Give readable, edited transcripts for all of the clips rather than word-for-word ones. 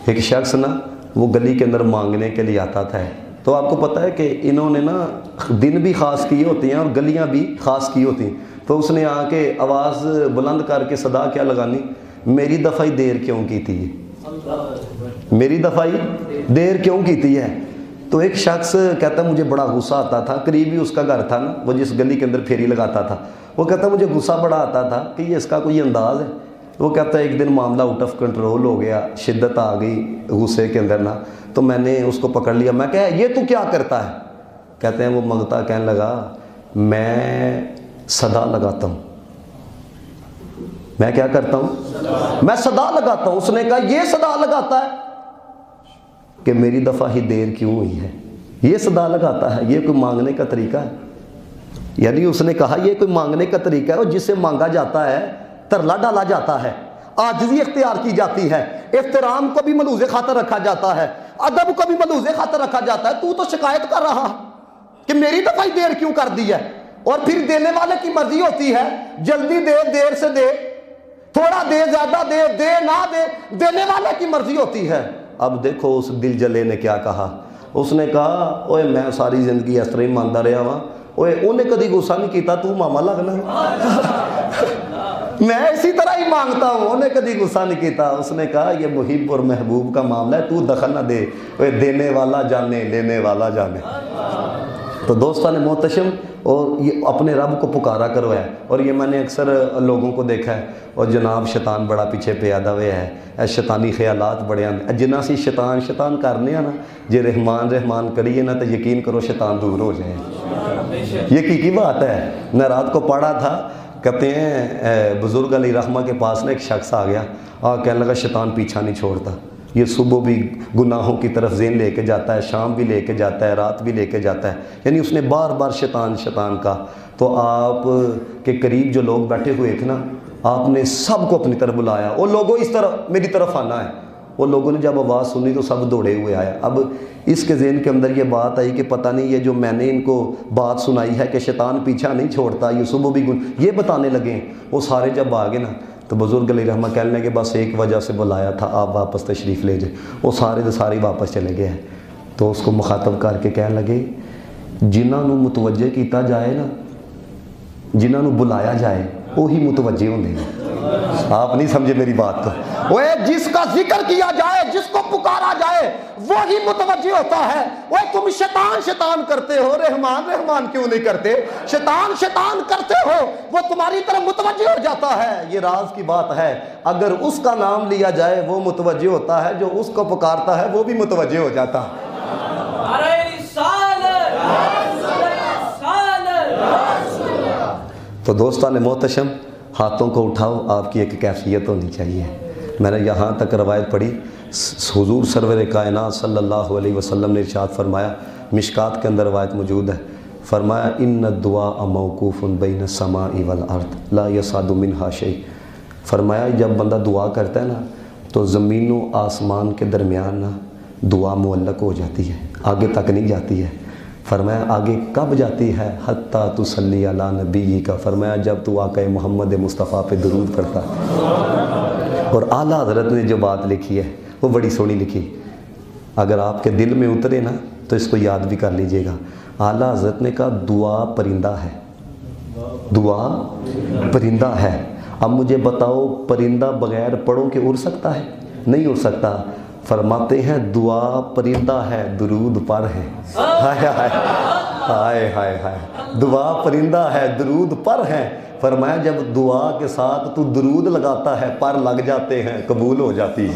ایک شخص نا وہ گلی کے اندر مانگنے کے لیے آتا تھا. تو آپ کو پتہ ہے کہ انہوں نے نا دن بھی خاص کیے ہوتے ہیں اور گلیاں بھی خاص کی ہوتی ہیں. تو اس نے آ کے آواز بلند کر کے صدا کیا لگانی, میری دفعی دیر کیوں کی تھی, میری دفعی دیر کیوں کی تھی ہے. تو ایک شخص کہتا مجھے بڑا غصہ آتا تھا, قریب ہی اس کا گھر تھا نا, وہ جس گلی کے اندر پھیری لگاتا تھا. وہ کہتا مجھے غصہ بڑا آتا تھا کہ یہ اس کا کوئی انداز ہے. وہ کہتا ہے ایک دن معاملہ آؤٹ آف کنٹرول ہو گیا, شدت آ گئی غصے کے اندر نا, تو میں نے اس کو پکڑ لیا. میں کہا یہ تو کیا کرتا ہے؟ کہتے ہیں وہ منگتا کہنے لگا میں صدا لگاتا ہوں. میں کیا کرتا ہوں؟ میں صدا لگاتا ہوں. اس نے کہا یہ صدا لگاتا ہے کہ میری دفعہ ہی دیر کیوں ہوئی ہے, یہ صدا لگاتا ہے, یہ کوئی مانگنے کا طریقہ ہے؟ یعنی اس نے کہا یہ کوئی مانگنے کا طریقہ ہے, اور جس سے مانگا جاتا ہے ترلا ڈالا جاتا ہے, عاجزی اختیار کی جاتی ہے, احترام کو بھی ملحوظ خاطر رکھا جاتا ہے, ادب کو بھی ملحوظ خاطر رکھا جاتا ہے. تو شکایت کر رہا کہ میری دفعہ دیر کیوں کر دی ہے, اور پھر دینے والے کی مرضی ہوتی ہے, جلدی دے, دیر سے دے, تھوڑا دے, زیادہ دے, دے نہ دے, دینے والے کی مرضی ہوتی ہے. اب دیکھو اس دل جلے نے کیا کہا. اس نے کہا اوے میں ساری زندگی اس طرح ہی مانتا رہا ہوا, اوے انہیں کدی غصہ نہیں کیتا, تو ماما لگنا میں اسی طرح ہی مانگتا ہوں, انہیں کدی غصہ نہیں کیتا. اس نے کہا یہ محب اور محبوب کا معاملہ ہے, تو دخل نہ دے, اوے دینے والا جانے لینے والا جانے. تو دوستان محتشم, اور یہ اپنے رب کو پکارا کرو ہے. اور یہ میں نے اکثر لوگوں کو دیکھا ہے, اور جناب شیطان بڑا پیچھے پیادا ہوا ہے, شیطانی خیالات بڑے ہیں جنہ سے شیطان کرنے ہیں نا, جے رحمان کریے نا تو یقین کرو شیطان دور ہو جائے. یہ کی بات ہے. میں رات کو پڑھا تھا, کہتے ہیں بزرگ علی رحمہ کے پاس نا ایک شخص آ گیا, کہنے لگا شیطان پیچھا نہیں چھوڑتا, یہ صبح بھی گناہوں کی طرف ذہن لے کے جاتا ہے, شام بھی لے کے جاتا ہے, رات بھی لے کے جاتا ہے. یعنی اس نے بار بار شیطان کا. تو آپ کے قریب جو لوگ بیٹھے ہوئے تھے نا, آپ نے سب کو اپنی طرف بلایا, وہ لوگوں اس طرف میری طرف آنا ہے. وہ لوگوں نے جب آواز سنی تو سب دوڑے ہوئے آئے. اب اس کے ذہن کے اندر یہ بات آئی کہ پتہ نہیں یہ جو میں نے ان کو بات سنائی ہے کہ شیطان پیچھا نہیں چھوڑتا, یہ صبح بھی یہ بتانے لگے. وہ سارے جب آگے نا, تو بزرگ علی رحمہ کہنے لگے بس ایک وجہ سے بلایا تھا, آپ واپس تشریف لے جائے. وہ سارے واپس چلے گئے ہیں. تو اس کو مخاطب کر کے کہنے لگے جنہوں متوجہ کیتا جائے نا, جنہوں بلایا جائے وہی متوجہ ہوندے ہیں. آپ نہیں سمجھے میری بات کو. وہ جس کا ذکر کیا جائے, جس کو پکارا جائے وہی متوجہ ہوتا ہے. وہ تم شیطان کرتے ہو, رحمان کیوں نہیں کرتے؟ شیطان کرتے ہو, وہ تمہاری طرف متوجہ ہو جاتا ہے. یہ راز کی بات ہے. اگر اس کا نام لیا جائے وہ متوجہ ہوتا ہے, جو اس کو پکارتا ہے وہ بھی متوجہ ہو جاتا ہے. تو دوستان محتشم, ہاتھوں کو اٹھاؤ, آپ کی ایک کیفیت ہونی چاہیے. میں نے یہاں تک روایت پڑھی, حضور سرور کائنات صلی اللہ علیہ وسلم نے ارشاد فرمایا, مشکات کے اندر روایت موجود ہے, فرمایا ان الدعاء موقوف بین السماء والارض لا یصعد منها شیء. فرمایا جب بندہ دعا کرتا ہے نا, تو زمین و آسمان کے درمیان نا دعا معلق ہو جاتی ہے, آگے تک نہیں جاتی ہے. فرمایا آگے کب جاتی ہے؟ حتیٰ تصلی علی نبی کا. فرمایا جب تو آقا محمد مصطفیٰ پہ درود پڑھتا ہے. اور اعلیٰ حضرت نے جو بات لکھی ہے وہ بڑی سونی لکھی, اگر آپ کے دل میں اترے نا تو اس کو یاد بھی کر لیجئے گا. اعلیٰ حضرت نے کہا دعا پرندہ ہے, دعا پرندہ ہے. اب مجھے بتاؤ پرندہ بغیر پڑھوں کے اڑ سکتا ہے؟ نہیں اڑ سکتا. فرماتے ہیں دعا پرندہ ہے, درود پر ہے. ہائے ہائے ہائے ہائے ہائے, دعا پرندہ ہے, درود پر ہے. فرمایا جب دعا کے ساتھ تو درود لگاتا ہے, پر لگ جاتے ہیں, قبول ہو جاتی ہے.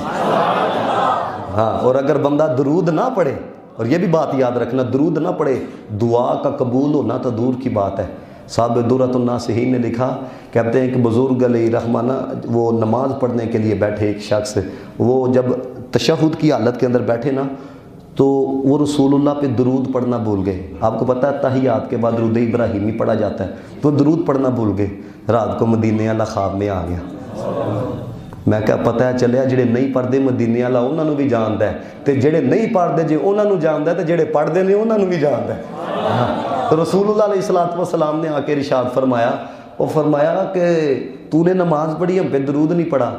ہاں, اور اگر بندہ درود نہ پڑھے, اور یہ بھی بات یاد رکھنا, درود نہ پڑھے, دعا کا قبول ہونا تو دور کی بات ہے. صاحب درۃ الناصحین نے لکھا, کہتے ہیں کہ بزرگ علی رحمہ نا وہ نماز پڑھنے کے لیے بیٹھے, ایک شخص وہ جب تشہد کی حالت کے اندر بیٹھے نا, تو وہ رسول اللہ پہ درود پڑھنا بھول گئے. آپ کو پتہ ہے تحیات کے بعد درود ابراہیمی پڑھا جاتا ہے, تو درود پڑھنا بھول گئے. رات کو مدینے والا خواب میں آ گیا. میں کیا پتہ ہے چلیا جڑے نہیں پڑھتے مدینے والا انہوں نے بھی جانتا ہے, تے جڑے نہیں پڑھتے جے انہوں نے جانتا ہے, تے جڑے پڑھتے ہیں انہوں نے بھی جانتا ہے. تو رسول اللہ علیہ السلام نے آ کے ارشاد فرمایا, وہ فرمایا کہ تو نے نماز پڑھی ہم پہ درود نہیں پڑھا.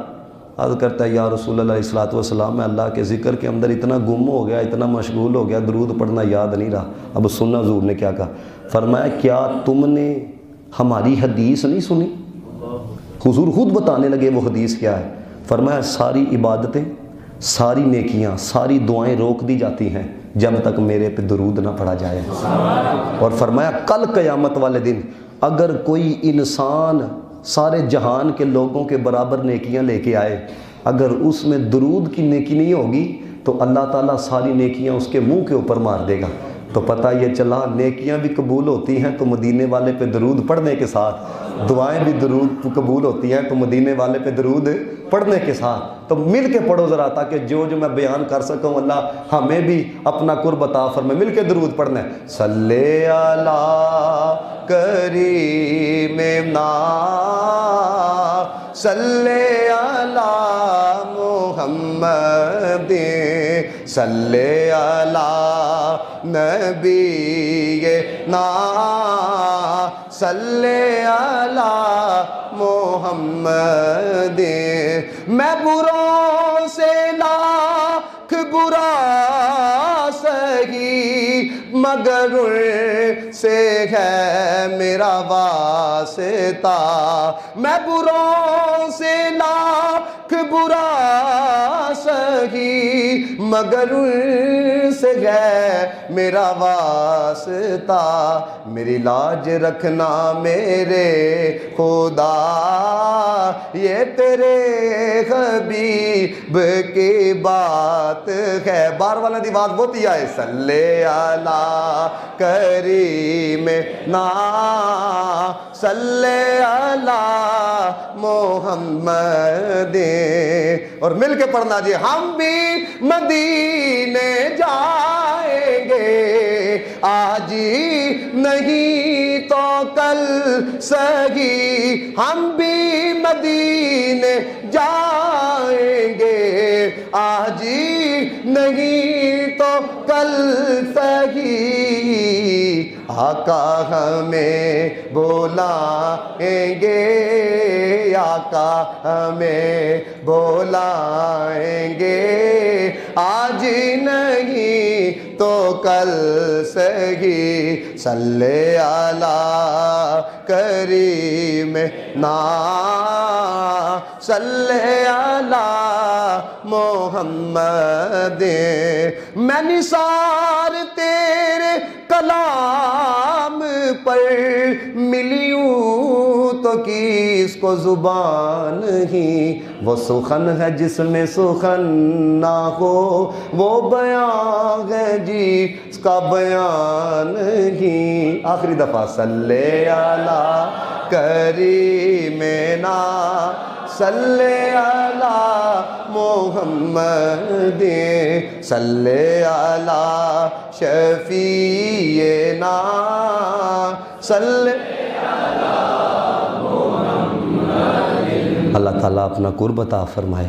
عرض کرتا ہے یا رسول اللہ علیہ السلام میں اللہ کے ذکر کے اندر اتنا گم ہو گیا، اتنا مشغول ہو گیا، درود پڑھنا یاد نہیں رہا۔ اب سننا حضور نے کیا کہا، فرمایا کیا تم نے ہماری حدیث نہیں سنی؟ حضور خود بتانے لگے وہ حدیث کیا ہے۔ فرمایا ساری عبادتیں، ساری نیکیاں، ساری دعائیں روک دی جاتی ہیں جب تک میرے پہ درود نہ پڑھا جائے۔ اور فرمایا کل قیامت والے دن اگر کوئی انسان سارے جہان کے لوگوں کے برابر نیکیاں لے کے آئے، اگر اس میں درود کی نیکی نہیں ہوگی تو اللہ تعالیٰ ساری نیکیاں اس کے منہ کے اوپر مار دے گا۔ تو پتہ یہ چلا نیکیاں بھی قبول ہوتی ہیں تو مدینے والے پہ درود پڑھنے کے ساتھ، دعائیں بھی درود قبول ہوتی ہیں تو مدینے والے پہ درود پڑھنے کے ساتھ۔ تو مل کے پڑھو ذرا، تاکہ جو میں بیان کر سکوں اللہ ہمیں بھی اپنا قرب عطا فرمائے۔ مل کے درود پڑھنا ہے، صلی علی کریم نا، صلی علی محمد، صلی علی نبی نا، صلی علی محمد۔ میں بروں سے لاکھ برا سہی، مگر ان سے ہے میرا واسطہ۔ میں بروں سے لاکھ برا سہی، مگر ان سے ہے میرا واسطہ۔ میری لاج رکھنا میرے خدا، یہ تیرے حبیب کی بات ہے۔ بار والا دی بات بہت ہی آئے، صلی علی کریم نا، صلی علی محمد۔ اور مل کے پڑھنا جی، ہم بھی مدینے جائیں گے آج ہی نہیں تو کل سہی، ہم بھی مدینے جائیں گے آج ہی نہیں تو کل سہی۔ آقا ہمیں بلائیں گے، آقا ہمیں بلائیں گے آج نہیں تو کل سہی۔ صلی علی کریم نا، صلی علی محمد۔ میں نثار تیرے کلام پر ملیوں تو کس کو زبان ہی، وہ سخن ہے جس میں سخن نہ ہو، وہ بیان ہے جس کا بیان ہی۔ آخری دفعہ صلی علی کریم نا، صلی علی محمد، صلی علی شفیعنا، صلی علی محمد۔ اللہ تعالیٰ اپنا قرب عطا فرمائے۔